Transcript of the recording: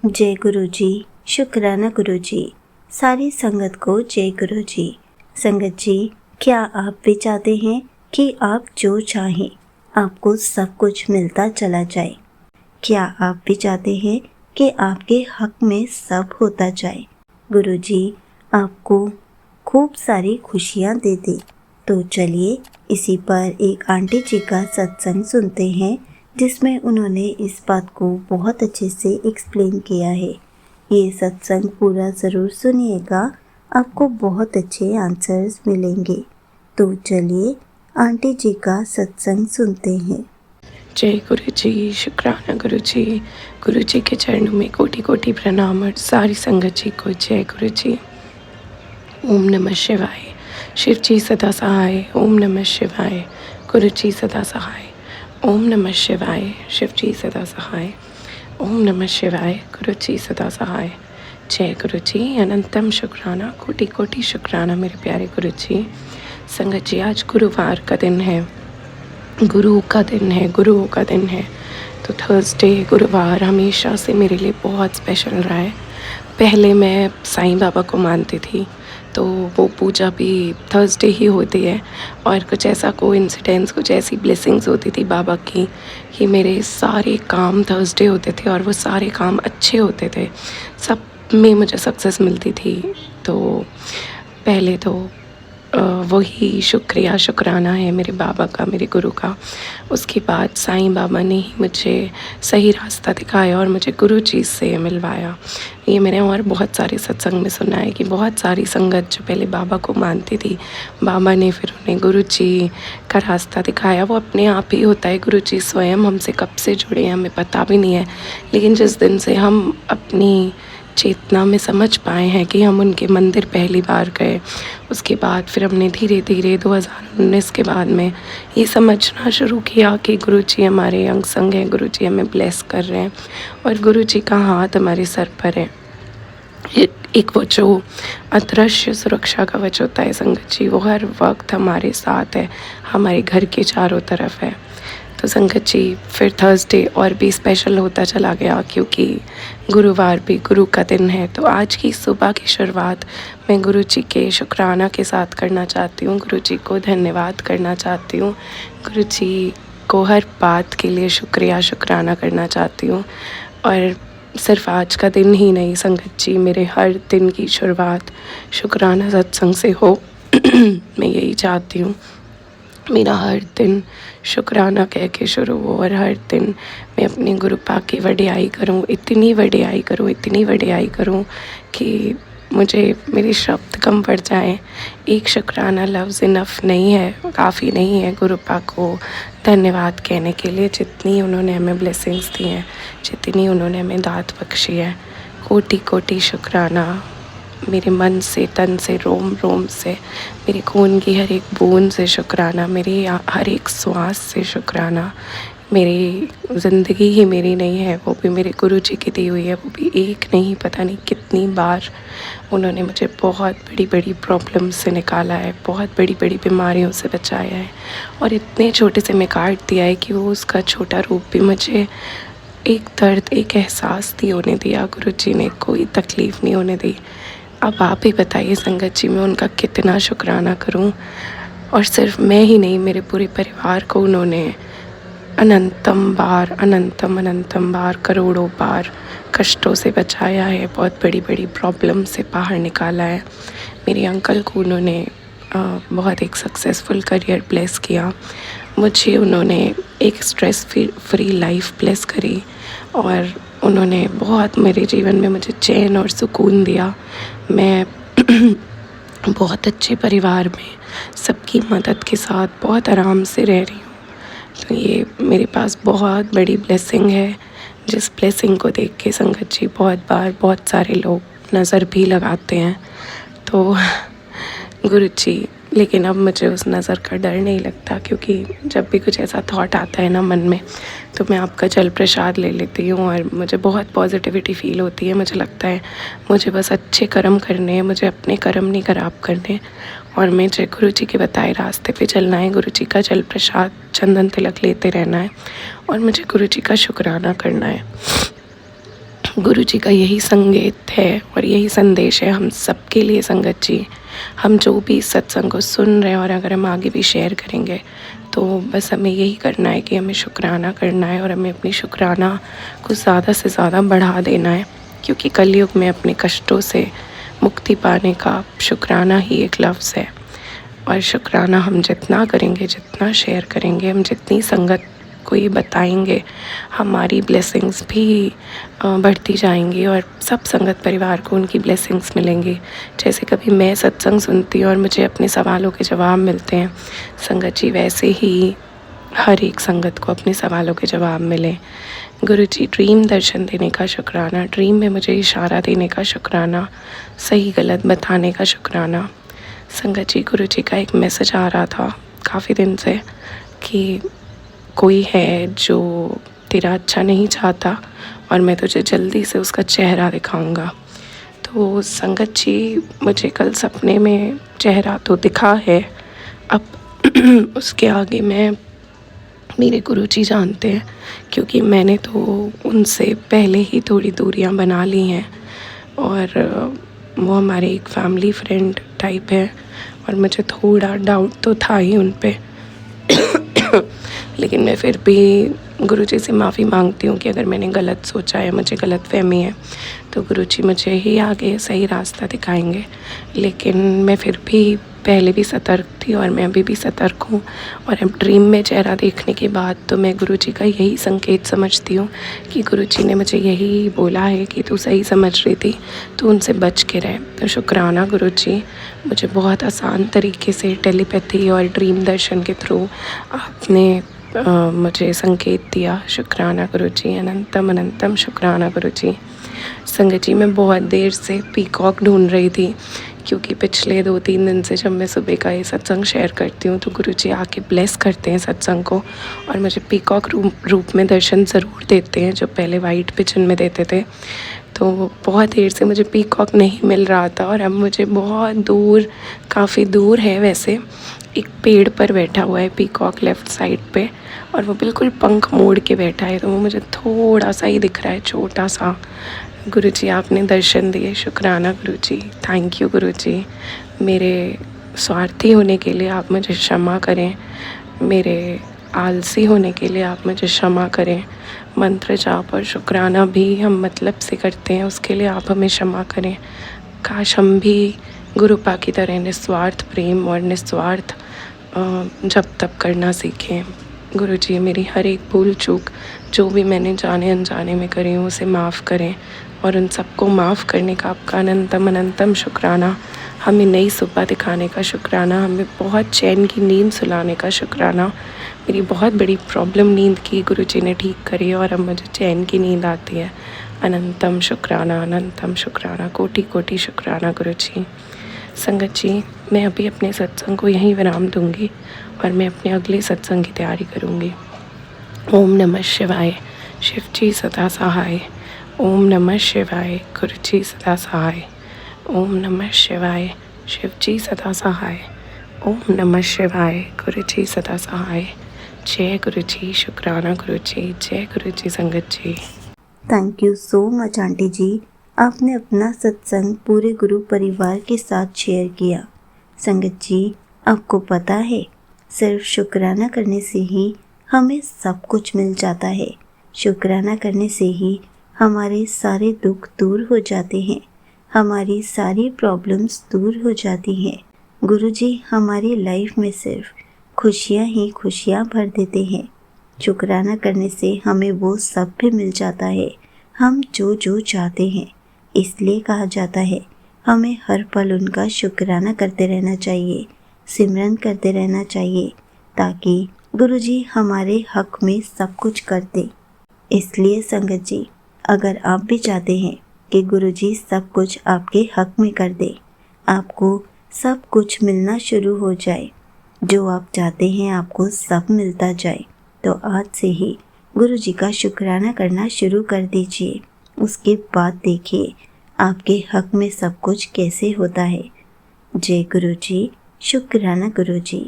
जय गुरु जी। शुक्राना गुरु जी। सारी संगत को जय गुरु जी। संगत जी, क्या आप भी चाहते हैं कि आप जो चाहें आपको सब कुछ मिलता चला जाए? क्या आप भी चाहते हैं कि आपके हक में सब होता जाए? गुरु जी आपको खूब सारी खुशियाँ दे दे। तो चलिए इसी पर एक आंटी जी का सत्संग सुनते हैं, जिसमें उन्होंने इस बात को बहुत अच्छे से एक्सप्लेन किया है। ये सत्संग पूरा ज़रूर सुनिएगा, आपको बहुत अच्छे आंसर्स मिलेंगे। तो चलिए आंटी जी का सत्संग सुनते हैं। जय गुरु जी। शुक्राना गुरु जी। गुरु जी के चरणों में कोटि कोटि प्रणाम और सारी संगत जी को जय गुरु जी। ओम नमः शिवाय। शिव जी सदा सहाय। ओम नमः शिवाय। गुरु जी सदा सहाय। ओम नमः शिवाय। शिव जी सदा सहाय। ओम नमः शिवाय। गुरु जी सदा सहाय। जय गुरु जी। अनंतम शुक्राना, कोटि कोटि शुक्राना मेरे प्यारे गुरु जी। संगत जी, आज गुरुवार का दिन है, गुरु का दिन है, गुरुओं का दिन है। तो थर्सडे, गुरुवार हमेशा से मेरे लिए बहुत स्पेशल रहा है। पहले मैं साईं बाबा को मानती थी, तो वो पूजा भी थर्सडे ही होती है। और कुछ ऐसा कोइंसिडेंस, कुछ ऐसी ब्लेसिंग्स होती थी बाबा की कि मेरे सारे काम थर्सडे होते थे और वो सारे काम अच्छे होते थे, सब में मुझे सक्सेस मिलती थी। तो पहले तो वही शुक्रिया शुक्राना है मेरे बाबा का, मेरे गुरु का। उसके बाद साईं बाबा ने ही मुझे सही रास्ता दिखाया और मुझे गुरु जी से मिलवाया। ये मैंने और बहुत सारे सत्संग में सुना है कि बहुत सारी संगत जो पहले बाबा को मानती थी, बाबा ने फिर उन्हें गुरु जी का रास्ता दिखाया। वो अपने आप ही होता है, गुरु जी स्वयं हमसे कब से जुड़े हैं हमें पता भी नहीं है, लेकिन जिस दिन से हम अपनी चेतना में समझ पाए हैं कि हम उनके मंदिर पहली बार गए, उसके बाद फिर हमने धीरे धीरे 2019 के बाद में ये समझना शुरू किया कि गुरु जी हमारे अंग संग हैं, गुरु जी हमें ब्लेस कर रहे हैं और गुरु जी का हाथ हमारे सर पर है। एक वो जो अदृश्य सुरक्षा कवच होता है संगत जी, वो हर वक्त हमारे साथ है, हमारे घर के चारों तरफ है। तो संगत जी, फिर थर्सडे और भी स्पेशल होता चला गया क्योंकि गुरुवार भी गुरु का दिन है। तो आज की सुबह की शुरुआत मैं गुरु जी के शुक्राना के साथ करना चाहती हूँ, गुरु जी को धन्यवाद करना चाहती हूँ, गुरु जी को हर बात के लिए शुक्रिया शुक्राना करना चाहती हूँ। और सिर्फ आज का दिन ही नहीं संगत जी, मेरे हर दिन की शुरुआत शुक्राना सत्संग से हो मैं यही चाहती हूँ। मेरा हर दिन शुक्राना कह के शुरू हो और हर दिन मैं अपने गुरु पाक की वडियाई करूँ, इतनी वडियाई करूँ, इतनी वडियाई करूँ कि मुझे मेरे शब्द कम पड़ जाएं। एक शुक्राना लफ्ज़ इनफ नहीं है, काफ़ी नहीं है गुरु पाक को धन्यवाद कहने के लिए, जितनी उन्होंने हमें ब्लेसिंग्स दी हैं, जितनी उन्होंने हमें दात बख्शी है। कोटि कोटि शुक्राना, मेरे मन से, तन से, रोम रोम से, मेरे खून की हर एक बूंद से शुक्राना, मेरी हर एक श्वास से शुक्राना। मेरी ज़िंदगी ही मेरी नहीं है, वो भी मेरे गुरु जी की दी हुई है, वो भी एक नहीं पता नहीं कितनी बार उन्होंने मुझे बहुत बड़ी बड़ी प्रॉब्लम से निकाला है, बहुत बड़ी बड़ी बीमारियों से बचाया है और इतने छोटे से में काट दिया है कि वो उसका छोटा रूप भी मुझे एक दर्द, एक एहसास नहीं होने दिया। गुरु जी ने कोई तकलीफ़ नहीं होने दी। अब आप ही बताइए संगत जी, मैं उनका कितना शुक्राना करूं। और सिर्फ मैं ही नहीं, मेरे पूरे परिवार को उन्होंने अनंतम बार करोड़ों बार कष्टों से बचाया है, बहुत बड़ी बड़ी प्रॉब्लम से बाहर निकाला है। मेरे अंकल को उन्होंने बहुत एक सक्सेसफुल करियर ब्लेस किया, मुझे उन्होंने एक स्ट्रेस फ्री लाइफ ब्लेस करी और उन्होंने बहुत मेरे जीवन में मुझे चैन और सुकून दिया। मैं बहुत अच्छे परिवार में सबकी मदद के साथ बहुत आराम से रह रही हूँ। तो ये मेरे पास बहुत बड़ी ब्लेसिंग है, जिस ब्लेसिंग को देख के संगत जी बहुत बार बहुत सारे लोग नज़र भी लगाते हैं। तो गुरु जी, लेकिन अब मुझे उस नज़र का डर नहीं लगता, क्योंकि जब भी कुछ ऐसा थॉट आता है ना मन में, तो मैं आपका जल प्रसाद ले लेती हूँ और मुझे बहुत पॉजिटिविटी फील होती है। मुझे लगता है मुझे बस अच्छे कर्म करने हैं, मुझे अपने कर्म नहीं खराब करने और मुझे गुरु जी के बताए रास्ते पे चलना है, गुरु जी का जल प्रसाद चंदन तिलक लेते रहना है और मुझे गुरु जी का शुक्राना करना है। गुरु जी का यही संकेत है और यही संदेश है हम सबके लिए संगत जी। हम जो भी इस सत्संग को सुन रहे हैं और अगर हम आगे भी शेयर करेंगे तो बस हमें यही करना है कि हमें शुक्राना करना है और हमें अपनी शुक्राना को ज़्यादा से ज़्यादा बढ़ा देना है, क्योंकि कलयुग में अपने कष्टों से मुक्ति पाने का शुक्राना ही एक लफ्ज़ है। और शुक्राना हम जितना करेंगे, जितना शेयर करेंगे, हम जितनी संगत को ये बताएंगे, हमारी ब्लेसिंग्स भी बढ़ती जाएंगी और सब संगत परिवार को उनकी ब्लेसिंग्स मिलेंगी। जैसे कभी मैं सत्संग सुनती हूँ और मुझे अपने सवालों के जवाब मिलते हैं संगत जी, वैसे ही हर एक संगत को अपने सवालों के जवाब मिले। गुरुजी ड्रीम दर्शन देने का शुक्राना, ड्रीम में मुझे इशारा देने का शुक्राना, सही गलत बताने का शुक्राना। संगत जी, गुरुजी का एक मैसेज आ रहा था काफ़ी दिन से कि कोई है जो तेरा अच्छा नहीं चाहता और मैं तुझे जल्दी से उसका चेहरा दिखाऊंगा। तो संगत जी, मुझे कल सपने में चेहरा तो दिखा है, अब उसके आगे मेरे गुरुजी जानते हैं, क्योंकि मैंने तो उनसे पहले ही थोड़ी दूरियां बना ली हैं और वो हमारे एक फैमिली फ्रेंड टाइप है और मुझे थोड़ा डाउट तो था ही उन पे लेकिन मैं फिर भी गुरुजी से माफ़ी मांगती हूँ कि अगर मैंने गलत सोचा है, मुझे गलत फहमी है, तो गुरुजी मुझे ही आगे सही रास्ता दिखाएंगे। लेकिन मैं फिर भी पहले भी सतर्क थी और मैं अभी भी सतर्क हूँ। और अब ड्रीम में चेहरा देखने के बाद तो मैं गुरुजी का यही संकेत समझती हूँ कि गुरुजी ने मुझे यही बोला है कि तू सही समझ रही थी, तो उनसे बच के रहे। तो शुक्राना गुरुजी, मुझे बहुत आसान तरीके से टेलीपैथी और ड्रीम दर्शन के थ्रू आपने मुझे संकेत दिया। शुक्राना गुरुजी, अनंतम अनंतम शुक्राना गुरुजी। संगत जी, मैं बहुत देर से पीकॉक ढूंढ रही थी, क्योंकि पिछले 2-3 दिन से जब मैं सुबह का ये सत्संग शेयर करती हूँ तो गुरुजी आके ब्लेस करते हैं सत्संग को और मुझे पीकॉक रूप में दर्शन ज़रूर देते हैं, जो पहले वाइट पिजन में देते थे। तो बहुत देर से मुझे पीकॉक नहीं मिल रहा था और अब मुझे बहुत दूर, काफ़ी दूर है वैसे, एक पेड़ पर बैठा हुआ है पीकॉक लेफ़्ट साइड पे और वो बिल्कुल पंख मोड़ के बैठा है, तो वो मुझे थोड़ा सा ही दिख रहा है, छोटा सा। गुरुजी, आपने दर्शन दिए, शुक्राना गुरुजी, थैंक यू गुरुजी। मेरे स्वार्थी होने के लिए आप मुझे क्षमा करें, मेरे आलसी होने के लिए आप मुझे क्षमा करें। मंत्र जाप और शुक्राना भी हम मतलब से करते हैं, उसके लिए आप हमें क्षमा करें। काश हम भी गुरुपा की तरह निस्वार्थ प्रेम और निस्वार्थ जप तप करना सीखें। गुरुजी, मेरी हर एक भूल चूक जो भी मैंने जाने अनजाने में करी हूँ उसे माफ़ करें और उन सबको माफ़ करने का आपका अनंतम अनंतम शुक्राना। हमें नई सुबह दिखाने का शुक्राना, हमें बहुत चैन की नींद सुलाने का शुक्राना। मेरी बहुत बड़ी प्रॉब्लम नींद की गुरुजी ने ठीक करी और अब मुझे चैन की नींद आती है। अनंतम शुक्राना, अनंतम शुक्राना, कोटि कोटि शुक्राना गुरुजी। संगत जी, मैं अभी अपने सत्संग को यहीं विराम दूंगी और मैं अपने अगले सत्संग की तैयारी करूंगी। ओम नमः शिवाय, शिव जी सदा सहाय। ओम नमः शिवाय, गुरु जी सदा सहाय। ओम नमः शिवाय, शिव जी सदा सहाय। ओम नमः शिवाय, गुरु जी सदा सहाय। जय गुरु जी, शुक्राना गुरु जी, जय गुरु जी संगत जी। Thank you so much aunty जी, आपने अपना सत्संग पूरे गुरु परिवार के साथ शेयर किया। संगत जी, आपको पता है, सिर्फ शुक्राना करने से ही हमें सब कुछ मिल जाता है। शुक्राना करने से ही हमारे सारे दुख दूर हो जाते हैं, हमारी सारी प्रॉब्लम्स दूर हो जाती हैं। गुरुजी हमारी लाइफ में सिर्फ खुशियाँ ही खुशियाँ भर देते हैं। शुक्राना करने से हमें वो सब भी मिल जाता है, हम जो जो चाहते हैं। इसलिए कहा जाता है, हमें हर पल उनका शुक्राना करते रहना चाहिए, सिमरन करते रहना चाहिए, ताकि गुरुजी हमारे हक में सब कुछ कर दे। इसलिए संगत जी, अगर आप भी चाहते हैं कि गुरुजी सब कुछ आपके हक में कर दे, आपको सब कुछ मिलना शुरू हो जाए, जो आप चाहते हैं आपको सब मिलता जाए, तो आज से ही गुरुजी का शुक्राना करना शुरू कर दीजिए। उसके बाद देखिए आपके हक में सब कुछ कैसे होता है। जय गुरुजी, शुक्राना गुरुजी।